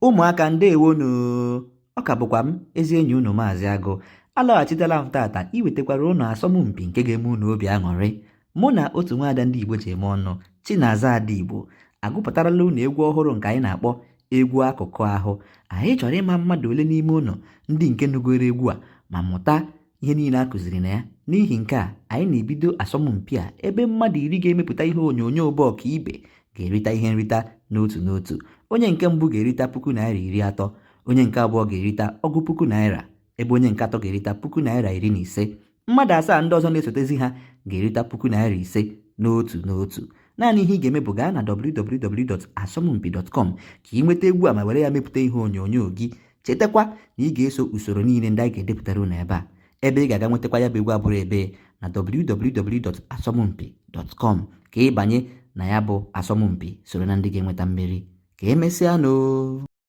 Ụmụaka ndewonu, ọ ka bụkwa m ezi enyi unu Maazị Agụ alọghachitela m tata iwetakwara unu asọmpi nke ga-eme unu obi aṅụrị. Mụ na otu nwaada ndị Igbo ji eme ọnụ, Chinaza Adigbo, agụpụtarala unu egwu ọhụrụ nke anyị na-akpọ egwu akụkụ ahụ. Anyị chọrọ ịma mmadụ ole n'ime unu ndị nke nụgoro egwu a ma mụta ihe niile a kụziri na ya. N'ihi nke a, anyị na-ebido asọmpi a ebe mmadụ 10 ga-emepụta ihe onyonyo bụ ọkaibe ga-erita ihe nrita n'otu n'otu. Onye nke mbụ ga-erita 30,000, onye nke abụọ ga-erita 1,000 ebe onye nke atọ ga-erita 15,000. Mmadụ asaa ndị ọzọ na-esotezi ha ga-erita 5,000 n'otu n'otu. Naanị ihe ị ga-eme bụ gaa na www.asọmpi.com ka ị nweta egwu a ma were ya mepụta ihe onyonyo gị. Chetakwa na ị ga-eso usoro niile ndị anyị ga-edepụtara unu ebe a. Ebe ị ga-aga nwetakwa ya bụ egwu abụrụ ebe na www.asọmpi.com ka ị banye na ya bụ asọmpi soro na ndị ga-enweta mmeri. Ka emesịa nụ.